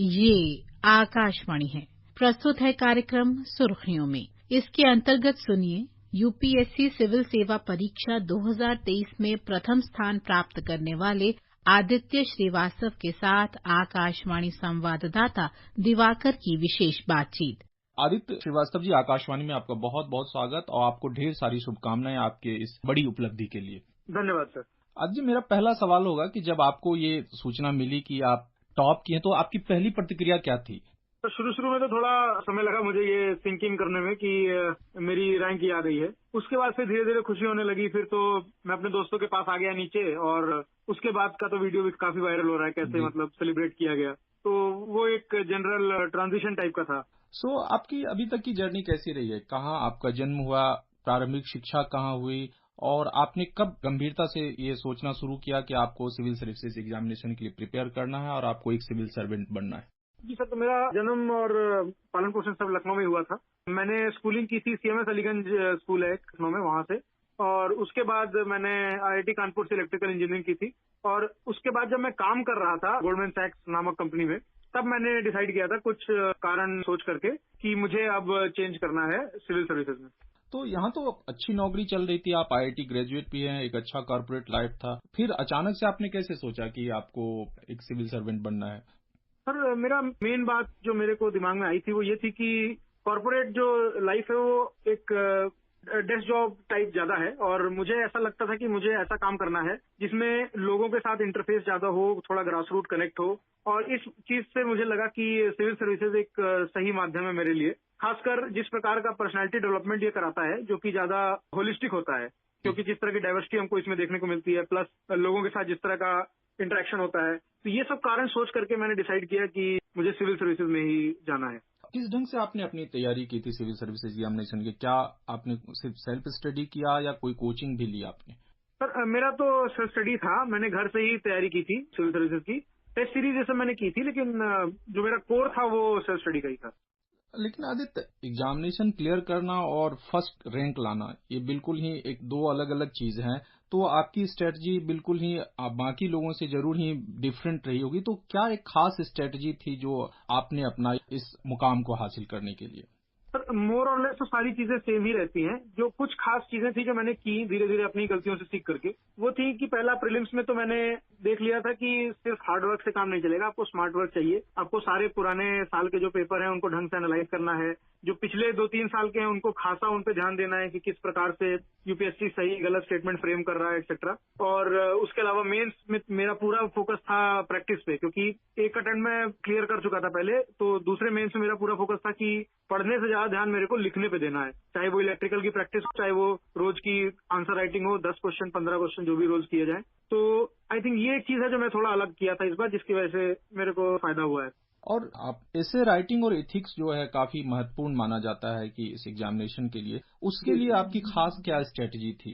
ये आकाशवाणी है। प्रस्तुत है कार्यक्रम सुर्खियों में। इसके अंतर्गत सुनिए यूपीएससी सिविल सेवा परीक्षा 2023 में प्रथम स्थान प्राप्त करने वाले आदित्य श्रीवास्तव के साथ आकाशवाणी संवाददाता दिवाकर की विशेष बातचीत। आदित्य श्रीवास्तव जी, आकाशवाणी में आपका बहुत बहुत स्वागत और आपको ढेर सारी शुभकामनाएं आपके इस बड़ी उपलब्धि के लिए। धन्यवाद सर। आज जी, मेरा पहला सवाल होगा कि जब आपको ये सूचना मिली कि आप टॉप किए तो आपकी पहली प्रतिक्रिया क्या थी? तो शुरू में तो थोड़ा समय लगा मुझे ये थिंकिंग करने में कि मेरी रैंक आ गई है। उसके बाद फिर धीरे धीरे खुशी होने लगी। फिर तो मैं अपने दोस्तों के पास आ गया नीचे, और उसके बाद का तो वीडियो भी काफी वायरल हो रहा है, कैसे मतलब सेलिब्रेट किया गया। तो वो एक जनरल ट्रांजिशन टाइप का था। आपकी अभी तक की जर्नी कैसी रही है? कहाँ आपका जन्म हुआ, प्रारंभिक शिक्षा कहाँ हुई, और आपने कब गंभीरता से ये सोचना शुरू किया कि आपको सिविल सर्विसेज एग्जामिनेशन के लिए प्रिपेयर करना है और आपको एक सिविल सर्वेंट बनना है? जी सर, तो मेरा जन्म और पालन पोषण सब लखनऊ में हुआ था। मैंने स्कूलिंग की थी CMS अलीगंज स्कूल है लखनऊ में, वहां से। और उसके बाद मैंने IIT कानपुर से इलेक्ट्रिकल इंजीनियरिंग की थी। और उसके बाद जब मैं काम कर रहा था गोल्डमैन सैक्स नामक कंपनी में, तब मैंने डिसाइड किया था कुछ कारण सोच करके कि मुझे अब चेंज करना है सिविल सर्विसेज में। तो यहाँ तो अच्छी नौकरी चल रही थी, आप IIT ग्रेजुएट भी हैं, एक अच्छा कॉर्पोरेट लाइफ था, फिर अचानक से आपने कैसे सोचा कि आपको एक सिविल सर्वेंट बनना है? सर, मेरा मेन बात जो मेरे को दिमाग में आई थी वो ये थी कि कॉर्पोरेट जो लाइफ है वो एक डेस्क जॉब टाइप ज्यादा है, और मुझे ऐसा लगता था कि मुझे ऐसा काम करना है जिसमें लोगों के साथ इंटरफेस ज्यादा हो, थोड़ा ग्रास रूट कनेक्ट हो। और इस चीज से मुझे लगा कि सिविल सर्विसेज एक सही माध्यम है मेरे लिए, खासकर जिस प्रकार का पर्सनैलिटी डेवलपमेंट ये कराता है, जो कि ज्यादा होलिस्टिक होता है। क्योंकि जिस तरह की डाइवर्सिटी हमको इसमें देखने को मिलती है, प्लस लोगों के साथ जिस तरह का इंटरेक्शन होता है, तो ये सब कारण सोच करके मैंने डिसाइड किया कि मुझे सिविल सर्विसेज में ही जाना है। किस ढंग से आपने अपनी तैयारी की थी सिविल सर्विसेज एग्जामिनेशन की? क्या आपने सिर्फ सेल्फ स्टडी किया या कोई कोचिंग भी ली आपने? सर, मेरा तो सेल्फ स्टडी था। मैंने घर से ही तैयारी की थी सिविल सर्विसेज की। टेस्ट सीरीज जैसे मैंने की थी, लेकिन जो मेरा कोर था वो सेल्फ स्टडी का ही था। लेकिन आदित्य, एग्जामिनेशन क्लियर करना और फर्स्ट रैंक लाना ये बिल्कुल ही एक दो अलग अलग चीज हैं। तो आपकी स्ट्रेटजी बिल्कुल ही बाकी लोगों से जरूर ही डिफरेंट रही होगी। तो क्या एक खास स्ट्रेटजी थी जो आपने अपना इस मुकाम को हासिल करने के लिए? सर, मोर और लेस तो सारी चीजें सेम ही रहती हैं। जो कुछ खास चीजें थी जो मैंने की धीरे धीरे अपनी गलतियों से सीख करके, वो थी कि पहला प्रीलिम्स में तो मैंने देख लिया था कि सिर्फ हार्ड वर्क से काम नहीं चलेगा, आपको स्मार्ट वर्क चाहिए। आपको सारे पुराने साल के जो पेपर हैं उनको ढंग से एनालाइज करना है। जो पिछले 2-3 साल के हैं उनको खासा उन पे ध्यान देना है कि किस प्रकार से यूपीएससी सही गलत स्टेटमेंट फ्रेम कर रहा है, एक्सेट्रा। और उसके अलावा मेंस में मेरा पूरा फोकस था प्रैक्टिस पे, क्योंकि एक अटेम्प्ट में क्लियर कर चुका था पहले। तो दूसरे मेंस में मेरा पूरा फोकस था कि पढ़ने से ज्यादा ध्यान मेरे को लिखने पे देना है, चाहे वो इलेक्ट्रिकल की प्रैक्टिस हो, चाहे वो रोज की आंसर राइटिंग हो, 10 क्वेश्चन 15 क्वेश्चन जो भी रोज किए जाए। तो आई थिंक ये एक चीज है जो मैं थोड़ा अलग किया था इस बार, जिसकी वजह से मेरे को फायदा हुआ है। और आप ऐसे राइटिंग और एथिक्स जो है काफी महत्वपूर्ण माना जाता है कि इस एग्जामिनेशन के लिए, उसके लिए आपकी खास क्या स्ट्रेटजी थी?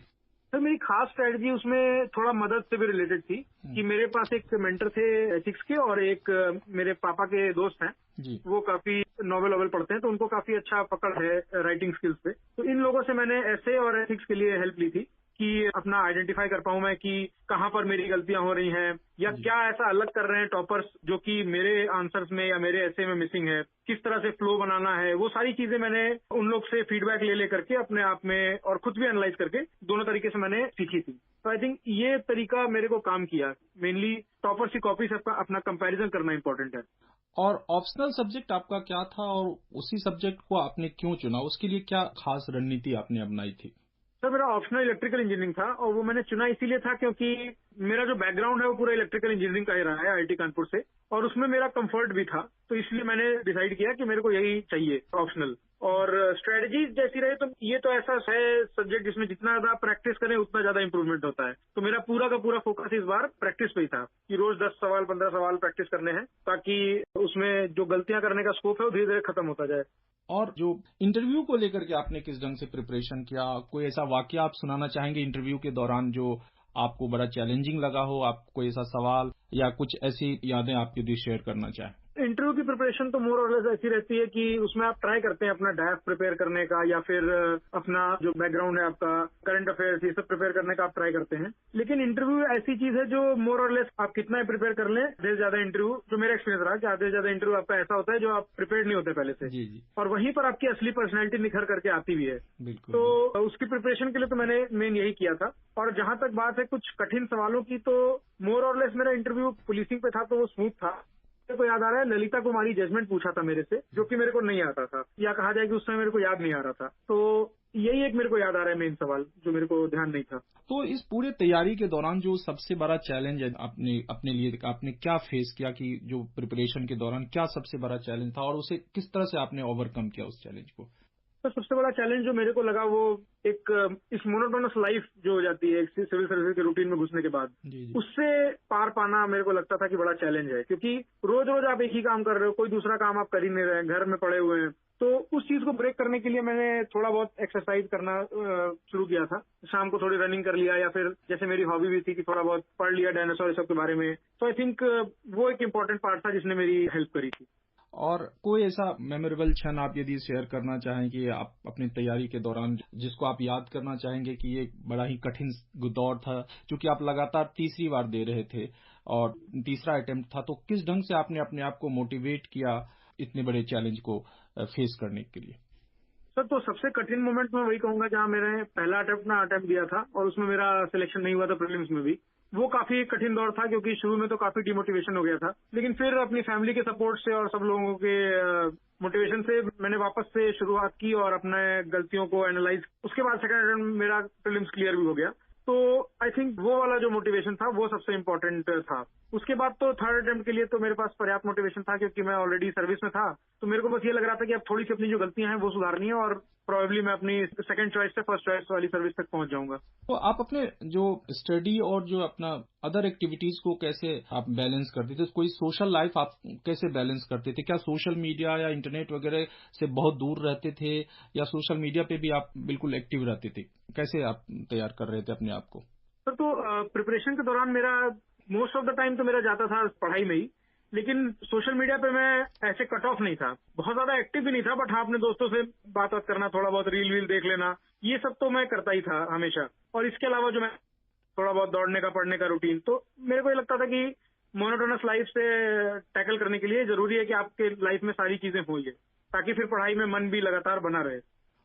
सर, मेरी खास स्ट्रेटजी उसमें थोड़ा मदद से भी रिलेटेड थी कि मेरे पास एक मेंटर थे एथिक्स के, और एक मेरे पापा के दोस्त हैं जी। वो काफी नॉवेल पढ़ते हैं, तो उनको काफी अच्छा पकड़ है राइटिंग स्किल्स पे। तो इन लोगों से मैंने ऐसे और एथिक्स के लिए हेल्प ली थी कि अपना आइडेंटिफाई कर पाऊं मैं कि कहाँ पर मेरी गलतियां हो रही हैं, या क्या ऐसा अलग कर रहे हैं टॉपर्स जो कि मेरे आंसर्स में या मेरे ऐसे में मिसिंग है, किस तरह से फ्लो बनाना है। वो सारी चीजें मैंने उन लोग से फीडबैक ले करके अपने आप में और खुद भी एनालाइज करके दोनों तरीके से मैंने सीखी थी। तो आई थिंक ये तरीका मेरे को काम किया। मेनली टॉपर्स की कॉपी से अपना कंपैरिजन करना इंपॉर्टेंट है। और ऑप्शनल सब्जेक्ट आपका क्या था और उसी सब्जेक्ट को आपने क्यों चुना? उसके लिए क्या खास रणनीति आपने अपनाई थी? सर, मेरा ऑप्शनल इलेक्ट्रिकल इंजीनियरिंग था, और वो मैंने चुना इसीलिए था क्योंकि मेरा जो बैकग्राउंड है वो पूरा इलेक्ट्रिकल इंजीनियरिंग का ही रहा है IIT कानपुर से, और उसमें मेरा कंफर्ट भी था। तो इसलिए मैंने डिसाइड किया कि मेरे को यही चाहिए ऑप्शनल। और स्ट्रेटजी जैसी रहे, तो ये तो ऐसा है सब्जेक्ट जिसमें जितना ज्यादा प्रैक्टिस करें उतना ज्यादा इंप्रूवमेंट होता है। तो मेरा पूरा का पूरा फोकस इस बार प्रैक्टिस पे ही था कि रोज 10 सवाल 15 सवाल प्रैक्टिस करने हैं, ताकि उसमें जो गलतियां करने का स्कोप है वो धीरे धीरे खत्म होता जाए। और जो इंटरव्यू को लेकर के आपने किस ढंग से प्रिपरेशन किया? कोई ऐसा वाकया आप सुनाना चाहेंगे इंटरव्यू के दौरान जो आपको बड़ा चैलेंजिंग लगा हो? आप कोई ऐसा सवाल या कुछ ऐसी यादें आपके लिए शेयर करना चाहें? इंटरव्यू की प्रिपरेशन तो मोर और लेस ऐसी रहती है कि उसमें आप ट्राई करते हैं अपना डायफ प्रिपेयर करने का या फिर अपना जो बैकग्राउंड है आपका करंट अफेयर्स ये सब प्रिपेयर करने का आप ट्राई करते हैं। लेकिन इंटरव्यू ऐसी चीज है जो मोर और लेस आप कितना प्रिपेयर कर लें, आधे से ज्यादा इंटरव्यू, जो मेरा एक्सपीरियंस रहा कि आधे से ज्यादा इंटरव्यू आपका ऐसा होता है जो आप प्रिपेयर नहीं होते पहले से। जी जी। और वहीं पर आपकी असली पर्सनैलिटी निखर करके आती भी है। बिल्कुल। तो उसकी प्रिपरेशन के लिए तो मैंने मेन यही किया था। और जहां तक बात है कुछ कठिन सवालों की, तो मोर और लेस मेरा इंटरव्यू पुलिसिंग पे था तो वो स्मूथ था। मेरे को याद आ रहा है ललिता कुमारी जजमेंट पूछा था मेरे से, जो कि मेरे को नहीं आता था, या कहा जाए कि उस समय मेरे को याद नहीं आ रहा था। तो यही एक मेरे को याद आ रहा है मेन सवाल जो मेरे को ध्यान नहीं था। तो इस पूरे तैयारी के दौरान जो सबसे बड़ा चैलेंज है आपने अपने लिए आपने क्या फेस किया, कि जो प्रिपरेशन के दौरान क्या सबसे बड़ा चैलेंज था और उसे किस तरह से आपने ओवरकम किया उस चैलेंज को? तो सबसे बड़ा चैलेंज जो मेरे को लगा वो एक इस मोनोटोनस लाइफ जो हो जाती है सिविल सर्विस के रूटीन में घुसने के बाद, उससे पार पाना मेरे को लगता था कि बड़ा चैलेंज है। क्योंकि रोज रोज आप एक ही काम कर रहे हो, कोई दूसरा काम आप कर ही नहीं रहे, घर में पड़े हुए हैं। तो उस चीज को ब्रेक करने के लिए मैंने थोड़ा बहुत एक्सरसाइज करना शुरू किया था। शाम को थोड़ी रनिंग कर लिया, या फिर जैसे मेरी हॉबी भी थी कि थोड़ा बहुत पढ़ लिया डायनासोर सब के बारे में। तो आई थिंक वो एक इम्पोर्टेंट पार्ट था जिसने मेरी हेल्प करी थी। और कोई ऐसा मेमोरेबल क्षण आप यदि शेयर करना चाहें कि आप अपनी तैयारी के दौरान जिसको आप याद करना चाहेंगे कि ये बड़ा ही कठिन दौर था, क्योंकि आप लगातार तीसरी बार दे रहे थे और तीसरा अटेम्प्ट था, तो किस ढंग से आपने अपने आप को मोटिवेट किया इतने बड़े चैलेंज को फेस करने के लिए? सर, तो सबसे कठिन मोमेंट मैं वही कहूंगा जहां मैंने पहला अटेम्प्ट दिया था और उसमें मेरा सिलेक्शन नहीं हुआ था प्रीलिम्स में भी। वो काफी कठिन दौर था क्योंकि शुरू में तो काफी डिमोटिवेशन हो गया था, लेकिन फिर अपनी फैमिली के सपोर्ट से और सब लोगों के मोटिवेशन से मैंने वापस से शुरुआत की और अपने गलतियों को एनालाइज। उसके बाद सेकंड अटेम्प्ट मेरा प्रीलिम्स क्लियर भी हो गया। तो आई थिंक वो वाला जो मोटिवेशन था वो सबसे इम्पोर्टेंट था। उसके बाद तो थर्ड अटेम्प्ट के लिए तो मेरे पास पर्याप्त मोटिवेशन था क्योंकि मैं ऑलरेडी सर्विस में था। तो मेरे को बस ये लग रहा था कि अब थोड़ी सी अपनी जो गलतियां हैं वो सुधारनी है और प्रोबेबली मैं अपनी सेकंड चॉइस से फर्स्ट चॉइस वाली सर्विस तक पहुंच जाऊंगा। तो आप अपने जो स्टडी और जो अपना अदर एक्टिविटीज को कैसे आप बैलेंस करते थे? कोई सोशल लाइफ आप कैसे बैलेंस करते थे? क्या सोशल मीडिया या इंटरनेट वगैरह से बहुत दूर रहते थे, या सोशल मीडिया पे भी आप बिल्कुल एक्टिव रहते थे? कैसे आप तैयार कर रहे थे अपने आप को? सर, तो प्रिपरेशन के दौरान मेरा मोस्ट ऑफ द टाइम तो मेरा जाता था पढ़ाई में ही, लेकिन सोशल मीडिया पे मैं ऐसे कट ऑफ नहीं था, बहुत ज्यादा एक्टिव भी नहीं था। बट हाँ, अपने दोस्तों से बात करना, थोड़ा बहुत रील वील देख लेना, ये सब तो मैं करता ही था हमेशा। और इसके अलावा जो मैं थोड़ा बहुत दौड़ने का, पढ़ने का रूटीन, तो मेरे को ये लगता था कि मोनोटोनस लाइफ से टैकल करने के लिए जरूरी है कि आपके लाइफ में सारी चीजें हों, ताकि फिर पढ़ाई में मन भी लगातार बना रहे।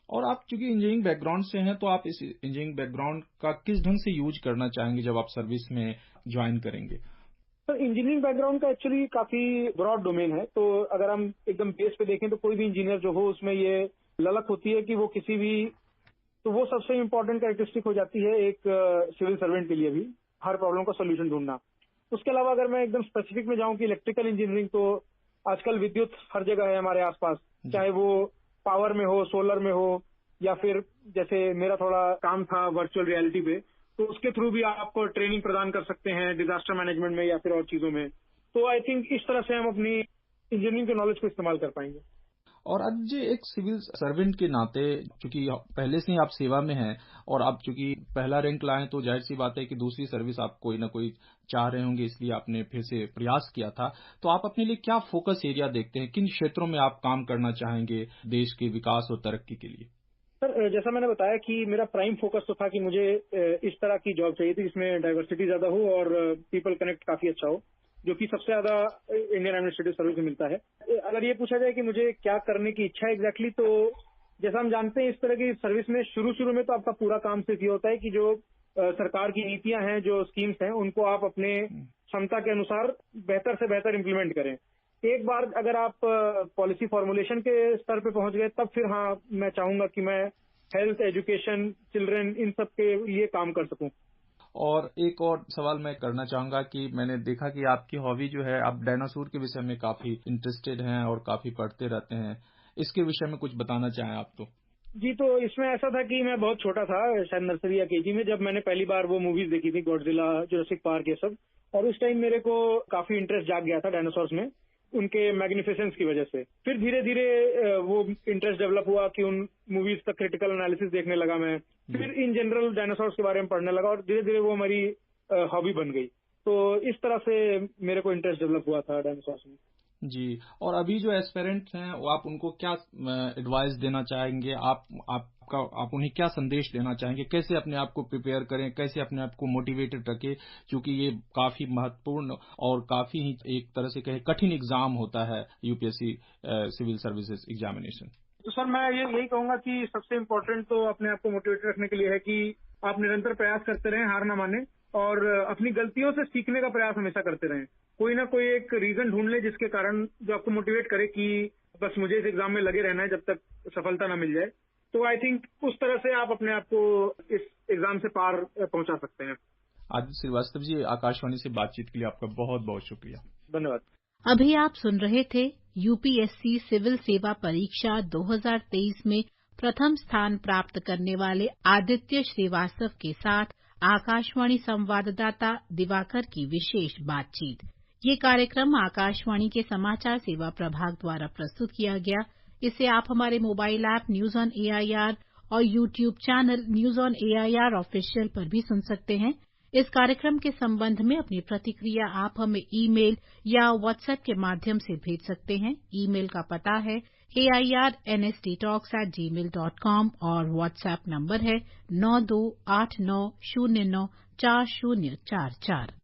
और आप चूंकि इंजीनियरिंग बैकग्राउंड से हैं, तो आप इस इंजीनियरिंग बैकग्राउंड का किस ढंग से यूज करना चाहेंगे जब आप सर्विस में ज्वाइन करेंगे? तो इंजीनियरिंग बैकग्राउंड का एक्चुअली काफी ब्रॉड डोमेन है। तो अगर हम एकदम बेस पे देखें तो कोई भी इंजीनियर जो हो उसमें ये ललक होती है कि वो किसी भी, तो वो सबसे इम्पोर्टेंट कैरेक्टरिस्टिक हो जाती है एक सिविल सर्वेंट के लिए भी, हर प्रॉब्लम का सोल्यूशन ढूंढना। उसके अलावा अगर मैं एकदम स्पेसिफिक में जाऊं कि इलेक्ट्रिकल इंजीनियरिंग, तो आजकल विद्युत हर जगह है हमारे आसपास, चाहे वो पावर में हो, सोलर में हो, या फिर जैसे मेरा थोड़ा काम था वर्चुअल रियलिटी पे, तो उसके थ्रू भी आप ट्रेनिंग प्रदान कर सकते हैं डिजास्टर मैनेजमेंट में या फिर और चीजों में। तो आई थिंक इस तरह से हम अपनी इंजीनियरिंग के नॉलेज को इस्तेमाल कर पाएंगे। और आज एक सिविल सर्वेंट के नाते, चूंकि पहले से ही आप सेवा में हैं और आप चूंकि पहला रैंक लाए, तो जाहिर सी बात है कि दूसरी सर्विस आप कोई ना कोई चाह रहे होंगे, इसलिए आपने फिर से प्रयास किया था। तो आप अपने लिए क्या फोकस एरिया देखते हैं? किन क्षेत्रों में आप काम करना चाहेंगे देश के विकास और तरक्की के लिए? सर, जैसा मैंने बताया कि मेरा प्राइम फोकस तो था कि मुझे इस तरह की जॉब चाहिए थी जिसमें डाइवर्सिटी ज्यादा हो और पीपल कनेक्ट काफी अच्छा हो, जो कि सबसे ज्यादा इंडियन एडमिनिस्ट्रेटिव सर्विस में मिलता है। अगर ये पूछा जाए कि मुझे क्या करने की इच्छा है एग्जैक्टली, तो जैसा हम जानते हैं इस तरह की सर्विस में शुरू में तो आपका पूरा काम सिर्फ ये होता है कि जो सरकार की नीतियां हैं, जो स्कीम्स हैं, उनको आप अपने क्षमता के अनुसार बेहतर से बेहतर इम्प्लीमेंट करें। एक बार अगर आप पॉलिसी फॉर्मुलेशन के स्तर पे पहुंच गए, तब फिर हाँ, मैं चाहूंगा कि मैं हेल्थ, एजुकेशन, चिल्ड्रन, इन सब के लिए काम कर सकूं। और एक और सवाल मैं करना चाहूंगा कि मैंने देखा कि आपकी हॉबी जो है, आप डायनासोर के विषय में काफी इंटरेस्टेड हैं और काफी पढ़ते रहते हैं। इसके विषय में कुछ बताना चाहें आप तो? जी, तो इसमें ऐसा था कि मैं बहुत छोटा था, शायद नर्सरी या केजी में, जब मैंने पहली बार वो मूवीज देखी थी, गॉडजिला, जुरासिक पार्क, ये सब। और उस टाइम मेरे को काफी इंटरेस्ट जाग गया था डायनासोर्स में, उनके मैग्निफिसेंस की वजह से। फिर धीरे धीरे वो इंटरेस्ट डेवलप हुआ कि उन मूवीज का क्रिटिकल एनालिसिस देखने लगा मैं। फिर इन जनरल डायनासोर्स के बारे में पढ़ने लगा और धीरे धीरे वो हमारी हॉबी बन गई। तो इस तरह से मेरे को इंटरेस्ट डेवलप हुआ था डायनासोर्स में। जी, और अभी जो एस्पिरेंट्स हैं वो आप उनको क्या एडवाइस देना चाहेंगे? आप उन्हें क्या संदेश देना चाहेंगे? कैसे अपने आप को प्रिपेयर करें, कैसे अपने आप को मोटिवेटेड रखें? क्योंकि ये काफ़ी महत्वपूर्ण और काफ़ी ही एक तरह से कहें कठिन एग्ज़ाम होता है यूपीएससी सिविल सर्विसेज एग्जामिनेशन। तो सर मैं यही कहूंगा कि सबसे इम्पोर्टेंट तो अपने आप को मोटिवेटेड रखने के लिए है कि आप निरंतर प्रयास करते रहें, हार ना माने और अपनी गलतियों से सीखने का प्रयास हमेशा करते रहें। कोई ना कोई एक रीजन ढूंढ लें जिसके कारण जो आपको मोटिवेट करे कि बस मुझे इस एग्जाम में लगे रहना है जब तक सफलता ना मिल जाए। तो आई थिंक उस तरह से आप अपने आप को इस एग्जाम से पार पहुंचा सकते हैं। आदित्य श्रीवास्तव जी, आकाशवाणी से बातचीत के लिए आपका बहुत बहुत शुक्रिया। धन्यवाद। अभी आप सुन रहे थे यूपीएससी सिविल सेवा परीक्षा 2023 में प्रथम स्थान प्राप्त करने वाले आदित्य श्रीवास्तव के साथ आकाशवाणी संवाददाता दिवाकर की विशेष बातचीत। ये कार्यक्रम आकाशवाणी के समाचार सेवा प्रभाग द्वारा प्रस्तुत किया गया। इसे आप हमारे mobile app News on AIR और YouTube channel News on AIR official पर भी सुन सकते हैं। इस कार्यक्रम के संबंध में अपनी प्रतिक्रिया आप हमें ईमेल या व्हाट्सएप के माध्यम से भेज सकते हैं। ईमेल का पता है airnsttalks@gmail.com और व्हाट्सएप नंबर है 9289094044।